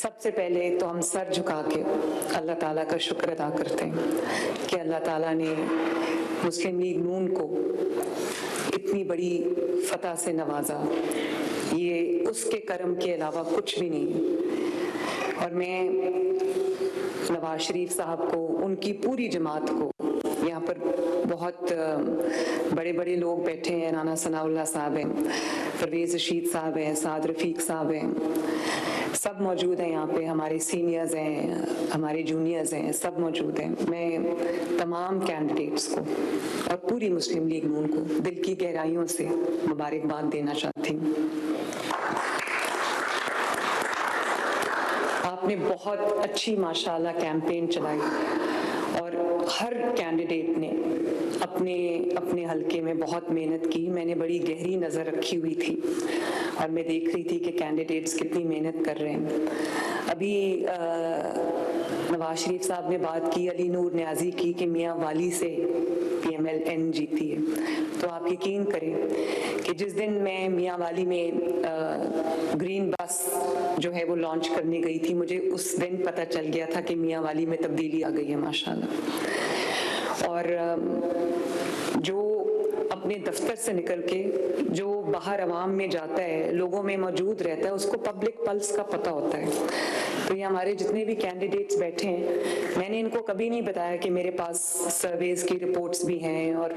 سب سے پہلے تو ہم سر جھکا کے اللہ تعالیٰ کا شکر ادا کرتے ہیں کہ اللہ تعالیٰ نے مسلم لیگ نون کو اتنی بڑی فتح سے نوازا. یہ اس کے کرم کے علاوہ کچھ بھی نہیں. اور میں نواز شریف صاحب کو، ان کی پوری جماعت کو، یہاں پر بہت بڑے بڑے لوگ بیٹھے ہیں، رانا ثناء اللہ صاحب ہیں، پرویز رشید صاحب ہیں، سعد رفیق صاحب ہیں، سب موجود ہیں یہاں پہ، ہمارے سینئرز ہیں، ہمارے جونیئرز ہیں، سب موجود ہیں. میں تمام کینڈیڈیٹس کو اور پوری مسلم لیگ نون کو دل کی گہرائیوں سے مبارکباد دینا چاہتی ہوں. آپ نے بہت اچھی ماشاءاللہ کیمپین چلائی اور ہر کینڈیڈیٹ نے اپنے اپنے حلقے میں بہت محنت کی. میں نے بڑی گہری نظر رکھی ہوئی تھی اور میں دیکھ رہی تھی کہ کینڈیڈیٹس کتنی محنت کر رہے ہیں. ابھی نواز شریف صاحب نے بات کی علی نور نیازی کی کہ میاں والی سے PMLN جیتی ہے. تو آپ یقین کریں کہ جس دن میں میاں والی میں گرین بس جو ہے وہ لانچ کرنے گئی تھی، مجھے اس دن پتہ چل گیا تھا کہ میاں والی میں تبدیلی آ گئی ہے ماشاءاللہ. اور جو اپنے دفتر سے نکل کے جو باہر عوام میں جاتا ہے، لوگوں میں موجود رہتا ہے، اس کو پبلک پلس کا پتہ ہوتا ہے. تو یہ ہمارے جتنے بھی کینڈیڈیٹس بیٹھے ہیں، میں نے ان کو کبھی نہیں بتایا کہ میرے پاس سرویز کی رپورٹس بھی ہیں اور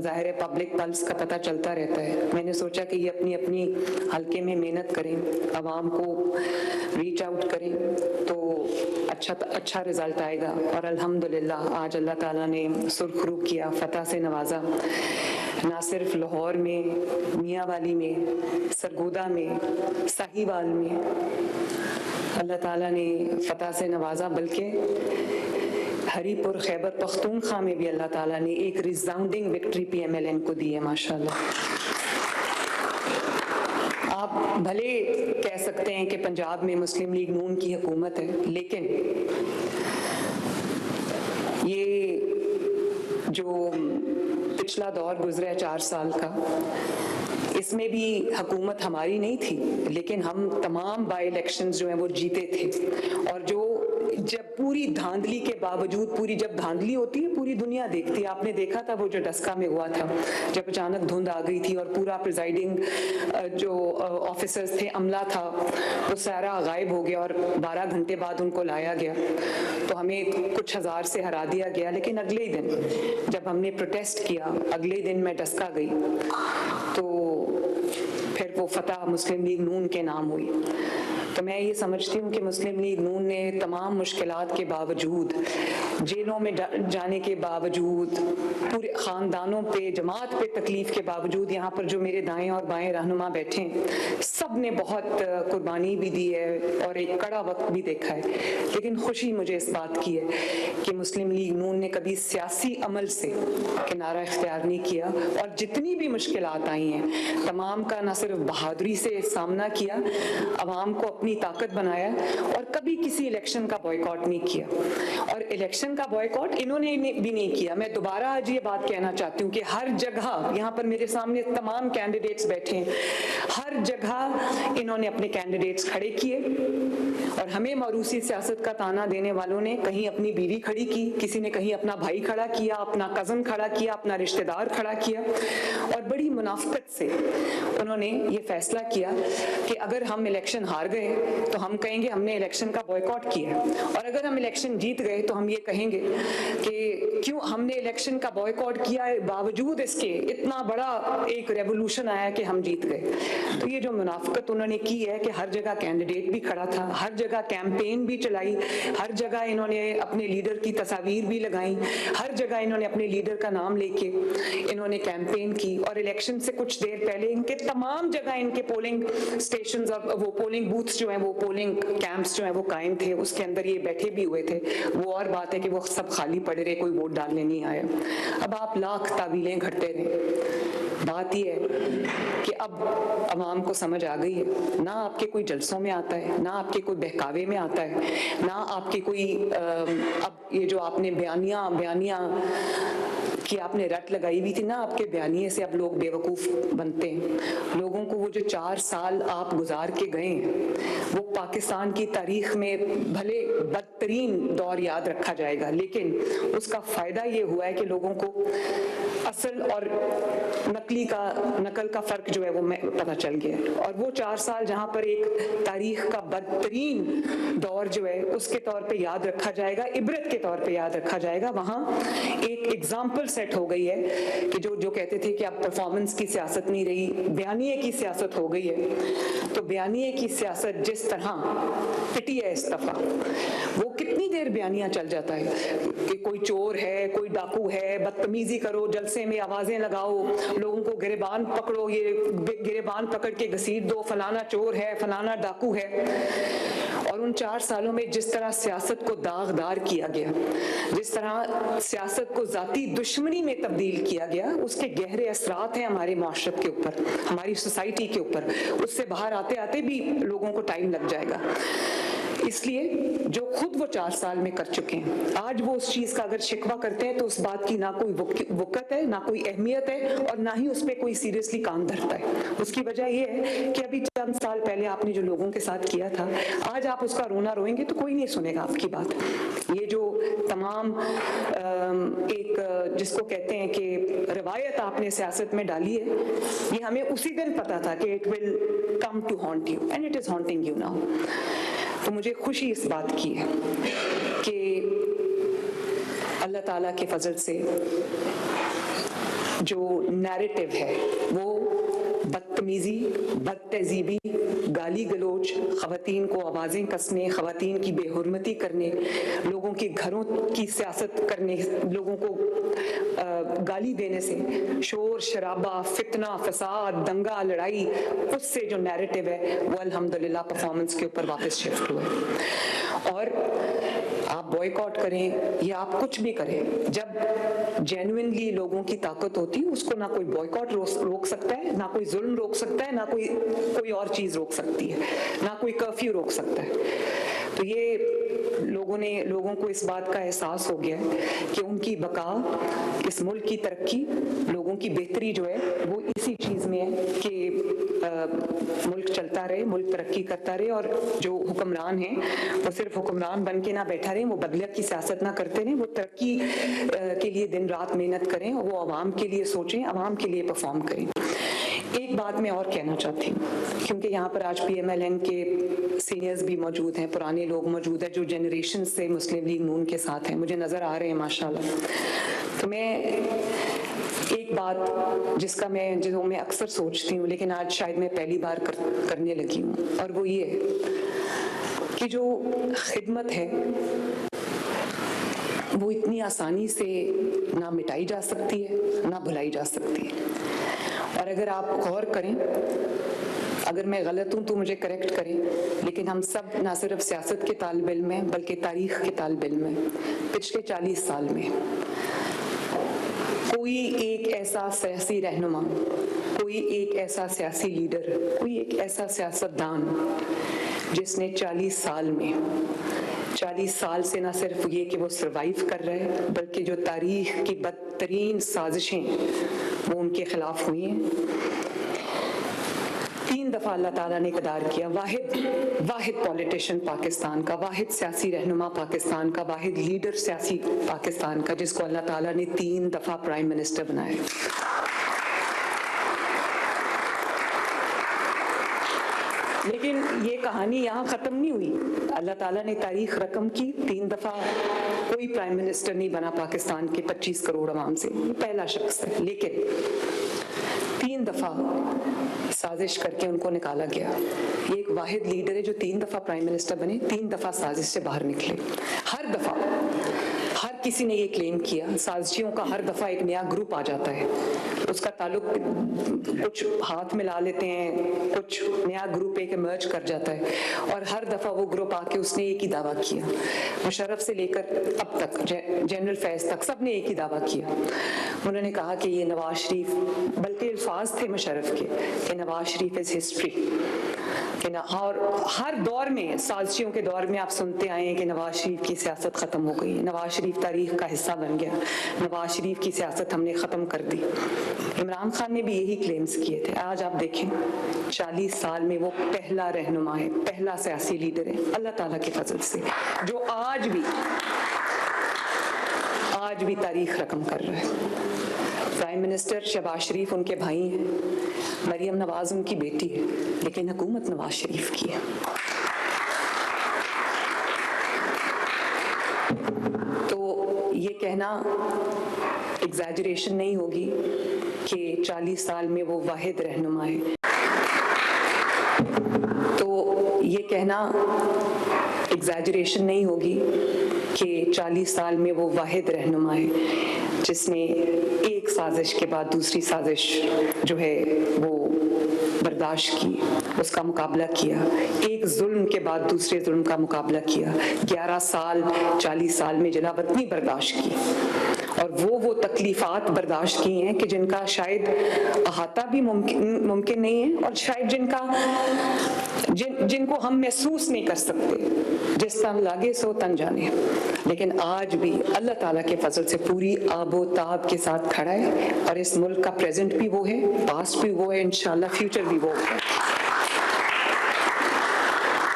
ظاہر ہے پبلک پلس کا پتہ چلتا رہتا ہے. میں نے سوچا کہ یہ اپنی اپنی حلقے میں محنت کریں، عوام کو ریچ آؤٹ کریں تو اچھا رزلٹ آئے گا. اور الحمدللہ آج اللہ تعالیٰ نے سرخرو کیا، فتح سے نوازا. نہ صرف لاہور میں، میاں والی میں، سرگودا میں، ساہیوال میں اللہ تعالیٰ نے فتح سے نوازا، بلکہ ہری پور خیبر پختونخوا میں بھی اللہ تعالیٰ نے ایک ریزاؤنڈنگ وکٹری PMLN کو دی ہے ماشاءاللہ. آپ بھلے کہہ سکتے ہیں کہ پنجاب میں مسلم لیگ نون کی حکومت ہے، لیکن یہ جو پچھلا دور گزرا ہے 4 سال کا، اس میں بھی حکومت ہماری نہیں تھی، لیکن ہم تمام بائی الیکشنز جو ہیں وہ جیتے تھے. اور جو جب پوری دھاندلی کے باوجود، پوری جب دھاندلی ہوتی ہے پوری دنیا دیکھتی ہے، آپ نے دیکھا تھا وہ جو ڈسکا میں ہوا تھا، جب اچانک دھند آ گئی تھی اور پورا پریزائڈنگ جو آفیسرز تھے، عملہ تھا، وہ سارا غائب ہو گیا اور 12 گھنٹے بعد ان کو لایا گیا. تو ہمیں کچھ ہزار سے ہرا دیا گیا. لیکن اگلے ہی دن جب ہم نے پروٹیسٹ کیا، اگلے دن میں ڈسکا گئی تو پھر وہ فتح مسلم لیگ نون کے نام ہوئی. تو میں یہ سمجھتی ہوں کہ مسلم لیگ نون نے تمام مشکلات کے باوجود، جیلوں میں جانے کے باوجود، پورے خاندانوں پہ، جماعت پہ تکلیف کے باوجود، یہاں پر جو میرے دائیں اور بائیں رہنما بیٹھے ہیں، سب نے بہت قربانی بھی دی ہے اور ایک کڑا وقت بھی دیکھا ہے. لیکن خوشی مجھے اس بات کی ہے کہ مسلم لیگ نون نے کبھی سیاسی عمل سے کنارہ اختیار نہیں کیا، اور جتنی بھی مشکلات آئی ہیں تمام کا نہ صرف بہادری سے سامنا کیا، عوام کو اپنی طاقت بنایا، اور کبھی کسی الیکشن کا بائیکاٹ نہیں کیا. اور الیکشن کا بائیکاٹ انہوں نے بھی نہیں کیا. میں دوبارہ آج یہ بات کہنا چاہتی ہوں کہ ہر جگہ، یہاں پر میرے سامنے تمام کینڈیڈیٹس بیٹھے ہیں، ہر جگہ انہوں نے اپنے کینڈیڈیٹس کھڑے کیے. اور ہمیں موروثی سیاست کا تانا دینے والوں نے کہیں اپنی بیوی کھڑی کی، کسی نے کہیں اپنا بھائی کھڑا کیا، اپنا کزن کھڑا کیا، اپنا رشتہ دار کھڑا کیا، اور بڑی منافقت سے انہوں نے یہ فیصلہ کیا کہ اگر ہم الیکشن ہار گئے تو ہم کہیں گے ہم نے الیکشن کا بائیکاٹ کیا، اور اگر ہم الیکشن جیت گئے تو ہم یہ کہیں گے کہ کیوں ہم نے الیکشن کا بائیکاٹ کیا ہے، باوجود اس کے اتنا بڑا ایک ریولوشن آیا کہ ہم جیت گئے. تو یہ جو منافقت انہوں نے کی ہے کہ ہر جگہ کینڈیڈیٹ بھی کھڑا تھا، ہر جگہ کیمپین بھی چلائی، ہر جگہ انہوں نے اپنے لیڈر کی تصاویر بھی لگائیں، ہر جگہ انہوں نے اپنے لیڈر کا نام لے کے انہوں نے کیمپین کی. اور الیکشن سے کچھ دیر پہلے ان کے تمام جگہ ان کے پولنگ سٹیشنز اور وہ پولنگ بوتھس جو ہیں، وہ پولنگ کیمپس جو ہیں وہ قائم تھے، اس کے اندر یہ بیٹھے بھی ہوئے تھے. وہ اور بات ہے کہ وہ سب خالی پڑے رہے، کوئی ووٹ ڈالنے نہیں آیا. اب آپ لاکھ تعویلیں گھڑتے رہے، بات یہ ہے کہ اب عوام کو سمجھ آ گئی ہے، نہ آپ کے کوئی جلسوں میں آتا ہے، نہ آپ کے کوئی بہکاوے میں آتا ہے، نہ آپ کے کوئی اب یہ جو آپ نے بیانیہ کہ آپ نے رٹ لگائی ہوئی تھی نا آپ کے بیانیے سے اب لوگ بیوقوف بنتے ہیں. لوگوں کو وہ جو 4 سال آپ گزار کے گئے ہیں وہ پاکستان کی تاریخ میں بھلے بدترین دور یاد رکھا جائے گا, لیکن اس کا فائدہ یہ ہوا ہے کہ لوگوں کو اصل اور نقل کا فرق جو ہے وہ پتہ چل گیا. اور وہ 4 سال جہاں پر ایک تاریخ کا بدترین دور جو ہے اس کے طور پہ یاد رکھا جائے گا, عبرت کے طور پہ یاد رکھا جائے گا, وہاں ایک ایگزامپل سیٹ ہو گئی ہے کہ جو کہتے تھے کہ اب پرفارمنس کی سیاست نہیں رہی, بیانیے کی سیاست ہو گئی ہے. تو بیانیے کی سیاست جس طرح پٹی ہے اس دفعہ, وہ کتنی دیر بیانیہ چل جاتا ہے کہ کوئی چور ہے, کوئی ڈاکو ہے, بدتمیزی کرو, جلسے میں آوازیں لگاؤ, لوگوں کو گریبان پکڑو, یہ گریبان پکڑ کے گھسیٹ دو, فلانا چور ہے, فلانا ڈاکو ہے. اور ان 4 سالوں میں جس طرح سیاست کو داغدار کیا گیا, جس طرح سیاست کو ذاتی دشمنی میں تبدیل کیا گیا, اس کے گہرے اثرات ہیں ہمارے معاشرت کے اوپر, ہماری سوسائٹی کے اوپر. اس سے باہر آتے آتے بھی لوگوں کو ٹائم لگ جائے گا. اس لیے جو خود وہ 4 سال میں کر چکے ہیں, آج وہ اس چیز کا اگر شکوہ کرتے ہیں تو اس بات کی نہ کوئی وقت ہے, نہ کوئی اہمیت ہے, اور نہ ہی اس پہ کوئی سیریسلی کام دھرتا ہے. اس کی وجہ یہ ہے کہ ابھی چند سال پہلے آپ نے جو لوگوں کے ساتھ کیا تھا, آج آپ اس کا رونا روئیں گے تو کوئی نہیں سنے گا آپ کی بات. یہ جو تمام ایک جس کو کہتے ہیں کہ روایت آپ نے سیاست میں ڈالی ہے, یہ ہمیں اسی دن پتا تھا کہ it will come to haunt you and it is haunting you now. تو مجھے خوشی اس بات کی ہے کہ اللہ تعالیٰ کے فضل سے جو نیریٹو ہے وہ بدتمیزی, بد تہذیبی, گالی گلوچ, خواتین کو آوازیں کسنے, خواتین کی بے حرمتی کرنے, لوگوں کے گھروں کی سیاست کرنے, لوگوں کو گالی دینے سے, شور شرابہ, فتنہ فساد, دنگا لڑائی, اس سے جو نیریٹو ہے وہ الحمدللہ پرفارمنس کے اوپر واپس شفٹ ہوا ہے. اور آپ بوائیکاٹ کریں یا آپ کچھ بھی کریں, جب جینوئنلی لوگوں کی طاقت ہوتی ہے اس کو نہ کوئی بوائیکاٹ روک سکتا ہے, نہ کوئی ظلم روک سکتا ہے, نہ کوئی اور چیز روک سکتی ہے, نہ کوئی کرفیو روک سکتا ہے. تو یہ لوگوں کو اس بات کا احساس ہو گیا ہے کہ ان کی بقا, اس ملک کی ترقی, لوگوں کی بہتری جو ہے وہ اسی چیز میں ہے کہ ملک چلتا رہے, ملک ترقی کرتا رہے, اور جو حکمران ہیں وہ صرف حکمران بن کے نہ بیٹھا رہے, وہ بدلیت کی سیاست نہ کرتے رہیں, وہ ترقی کے لیے دن رات محنت کریں, اور وہ عوام کے لیے سوچیں, عوام کے لیے پرفارم کریں. ایک بات میں اور کہنا چاہتی ہوں, کیونکہ یہاں پر آج PMLN کے سینئرز بھی موجود ہیں, پرانے لوگ موجود ہیں جو جنریشن سے مسلم لیگ نون کے ساتھ ہیں, مجھے نظر آ رہے ہیں ماشاءاللہ. تو میں ایک بات جس میں اکثر سوچتی ہوں, لیکن آج شاید میں پہلی بار کرنے لگی ہوں, اور وہ یہ ہے کہ جو خدمت ہے وہ اتنی آسانی سے نہ مٹائی جا سکتی ہے نہ بھلائی جا سکتی ہے. اور اگر آپ غور کریں, اگر میں غلط ہوں تو مجھے کریکٹ کریں, لیکن ہم سب نہ صرف سیاست کے طالب علم ہیں بلکہ تاریخ کے طالب علم ہیں. پچھلے 40 سال میں کوئی ایک ایسا سیاسی رہنما, کوئی ایک ایسا سیاسی لیڈر, کوئی ایک ایسا سیاستدان جس نے 40 سال سے نہ صرف یہ کہ وہ سروائیو کر رہے, بلکہ جو تاریخ کی بدترین سازشیں وہ ان کے خلاف ہوئی ہیں. 3 دفعہ اللہ تعالیٰ نے اقتدار کیا, واحد پولیٹیشین پاکستان کا, واحد سیاسی رہنما پاکستان کا, واحد لیڈر سیاسی پاکستان کا, جس کو اللہ تعالیٰ نے 3 دفعہ پرائم منسٹر بنایا. لیکن یہ کہانی یہاں ختم نہیں ہوئی. اللہ تعالیٰ نے تاریخ رقم کی, 3 دفعہ کوئی پرائم منسٹر نہیں بنا پاکستان کے 25 کروڑ عوام سے, پہلا شخص ہے. لیکن 3 دفعہ سازش کر کے ان کو نکالا گیا. یہ ایک واحد لیڈر ہے جو 3 دفعہ پرائم منسٹر بنے, 3 دفعہ سازش سے باہر نکلے. ہر دفعہ ہر کسی نے یہ کلیم کیا, سازشیوں کا ہر دفعہ ایک نیا گروپ آ جاتا ہے, اس کا تعلق کچھ ہاتھ ملا لیتے ہیں, کچھ نیا گروپ ایک ایمرج کر جاتا ہے, اور ہر دفعہ وہ گروپ آ کے اس نے ایک ہی دعویٰ کیا. مشرف سے لے کر اب تک جنرل فیض تک سب نے ایک ہی دعویٰ کیا. انہوں نے کہا کہ یہ نواز شریف, بلکہ الفاظ تھے مشرف کے کہ نواز شریف از ہسٹری. اور ہر دور میں سازشیوں کے دور میں آپ سنتے آئے ہیں کہ نواز شریف کی سیاست ختم ہو گئی، نواز شریف تاریخ کا حصہ بن گیا، نواز شریف کی سیاست ہم نے ختم کر دی۔ عمران خان نے بھی یہی کلیمز کیے تھے۔ آج آپ دیکھیں 40 سال میں وہ پہلا رہنما ہے، پہلا سیاسی لیڈر ہے اللہ تعالیٰ کے فضل سے جو آج بھی تاریخ رقم کر رہا ہے۔ پرائم منسٹر شہباز شریف ان کے بھائی ہیں، مریم نواز ان کی بیٹی ہے، لیکن حکومت نواز شریف کی ہے۔ تو یہ کہنا ایگزیجریشن نہیں ہوگی کہ 40 سال میں وہ واحد رہنما ہے، تو یہ کہنا ایگزیجریشن نہیں ہوگی کہ 40 سال میں وہ واحد رہنما ہے جس نے ایک سازش کے بعد دوسری سازش جو ہے وہ برداشت کی، اس کا مقابلہ کیا، ایک ظلم کے بعد دوسرے ظلم کا مقابلہ کیا، 11 سال 40 سال میں جلا وطنی برداشت کی، اور وہ تکلیفات برداشت کی ہیں کہ جن کا شاید احاطہ بھی ممکن نہیں ہے، اور شاید جن کو ہم محسوس نہیں کر سکتے، جس تن لاگے سو تن جانے، لیکن آج بھی اللہ تعالیٰ کے فضل سے پوری آب و تاب کے ساتھ کھڑا ہے، اور اس ملک کا پریزنٹ بھی وہ ہے، پاسٹ بھی وہ ہے، انشاءاللہ فیوچر بھی وہ ہے۔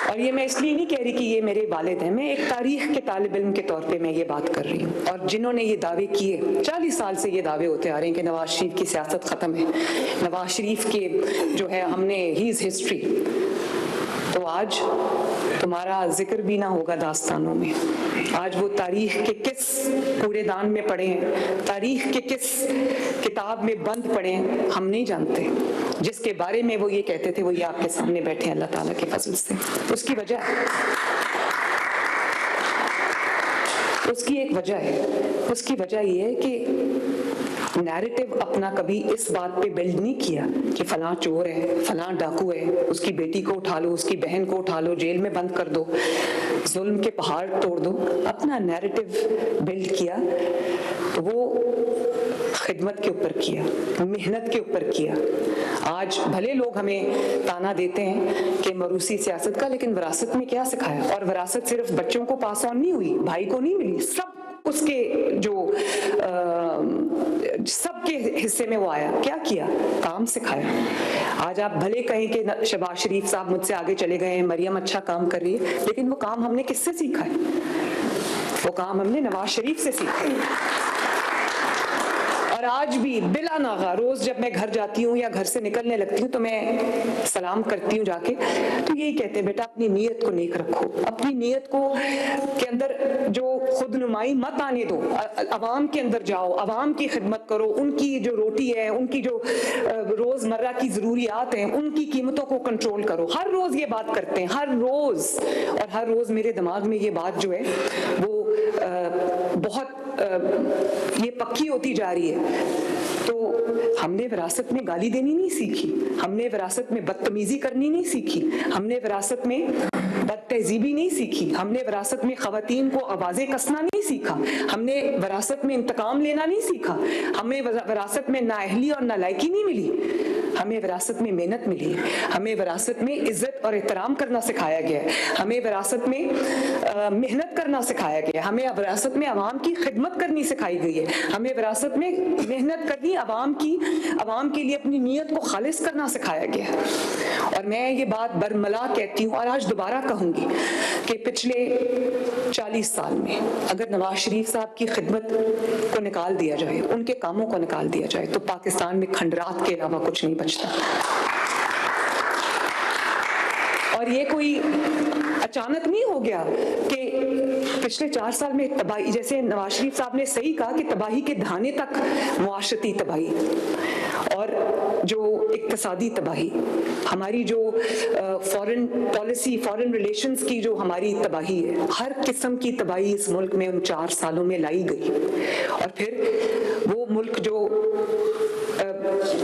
اور یہ میں اس لیے نہیں کہہ رہی کہ یہ میرے والد ہیں، میں ایک تاریخ کے طالب علم کے طور پہ میں یہ بات کر رہی ہوں، اور جنہوں نے یہ دعوے کیے 40 سال سے یہ دعوے ہوتے آ رہے ہیں کہ نواز شریف کی سیاست ختم ہے، نواز شریف کے جو ہے ہم نے ہی از ہسٹری، تو آج تمہارا ذکر بھی نہ ہوگا داستانوں میں، آج وہ تاریخ کے کس کوڑے دان میں پڑے ہیں، تاریخ کے کس کتاب میں بند پڑے ہیں ہم نہیں جانتے، جس کے بارے میں وہ یہ کہتے تھے وہ یہ آپ کے سامنے بیٹھے ہیں اللہ تعالیٰ کے فضل سے۔ اس کی ایک وجہ ہے، اس کی وجہ یہ ہے کہ نیریٹو اپنا کبھی اس بات پہ بلڈ نہیں کیا کہ فلاں چور ہے، فلاں ڈاکو ہے، اس کی بیٹی کو اٹھا لو، اس کی بہن کو اٹھا لو، جیل میں بند کر دو، ظلم کے پہاڑ توڑ دو، اپنا نیریٹو بلڈ کیا تو وہ خدمت کے اوپر کیا، محنت کے اوپر کیا۔ آج بھلے لوگ ہمیں تانا دیتے ہیں کہ موروثی سیاست کا، لیکن وراثت میں کیا سکھایا، اور وراثت صرف بچوں کو پاس آن نہیں ہوئی، بھائی کو نہیں ملی، سب اس کے جو سب کے حصے میں وہ آیا، کیا کیا، کام سکھایا۔ آج آپ بھلے کہیں کہ شہباز شریف صاحب مجھ سے آگے چلے گئے ہیں، مریم اچھا کام کر رہی ہے، لیکن وہ کام ہم نے کس سے سیکھا ہے؟ وہ کام ہم نے نواز شریف سے سیکھا ہے۔ اور آج بھی بلا ناغہ روز جب میں گھر جاتی ہوں یا گھر سے نکلنے لگتی ہوں تو میں سلام کرتی ہوں جا کے، تو یہی کہتے ہیں بیٹا اپنی نیت کو نیک رکھو، اپنی نیت کو کے اندر جو خود نمائی مت آنے دو، عوام کے اندر جاؤ، عوام کی خدمت کرو، ان کی جو روٹی ہے، ان کی جو روز مرہ کی ضروریات ہیں، ان کی قیمتوں کو کنٹرول کرو۔ ہر روز یہ بات کرتے ہیں، ہر روز، اور ہر روز میرے دماغ میں یہ بات جو ہے وہ بہت یہ پکی ہوتی جا رہی ہے۔ تو ہم نے وراثت میں گالی دینی نہیں سیکھی، ہم نے وراثت میں بدتمیزی کرنی نہیں سیکھی، ہم نے وراثت میں بد تہذیبی نہیں سیکھی، ہم نے وراثت میں خواتین کو آوازیں کسنا نہیں سیکھا، ہم نے وراثت میں انتقام لینا نہیں سیکھا، ہمیں وراثت میں نااہلی اور نالائکی نہیں ملی، ہمیں وراثت میں محنت ملی، ہمیں وراثت میں عزت اور احترام کرنا سکھایا گیا ہے، ہمیں وراثت میں محنت کرنا سکھایا گیا ہے، ہمیں وراثت میں عوام کی خدمت کرنی سکھائی گئی ہے، ہمیں وراثت میں محنت کرنی، عوام کے لیے اپنی نیت کو خالص کرنا سکھایا گیا ہے۔ اور میں یہ بات برملا کہتی ہوں اور آج دوبارہ کہوں گی کہ پچھلے 40 سال میں اگر نواز شریف صاحب کی خدمت کو نکال دیا جائے، ان کے کاموں کو نکال دیا جائے، تو پاکستان میں کھنڈرات کے علاوہ کچھ نہیں بچتا۔ اور یہ کوئی اچانک نہیں ہو گیا کہ پچھلے 4 سال میں تباہی، جیسے نواز شریف صاحب نے صحیح کہا کہ تباہی کے دھانے تک معاشرتی تباہی، اور جو اقتصادی تباہی، ہماری جو فورن پالیسی، فورن ریلیشنز کی جو ہماری تباہی ہے، ہر قسم کی تباہی اس ملک میں ان 4 سالوں میں لائی گئی۔ اور پھر وہ ملک جو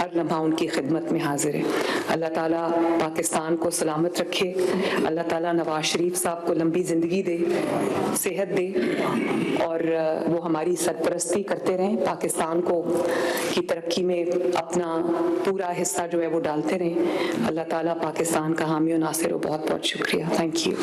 ہر لمحہ ان کی خدمت میں حاضر ہے. اللہ تعالیٰ پاکستان کو سلامت رکھے. اللہ تعالیٰ نواز شریف صاحب کو لمبی زندگی دے, صحت دے, اور وہ ہماری سرپرستی کرتے رہیں, پاکستان کو کی ترقی میں اپنا پورا حصہ جو ہے وہ ڈالتے رہیں. اللہ تعالیٰ پاکستان کا حامی و ناصر ہو. بہت بہت شکریہ. Thank you.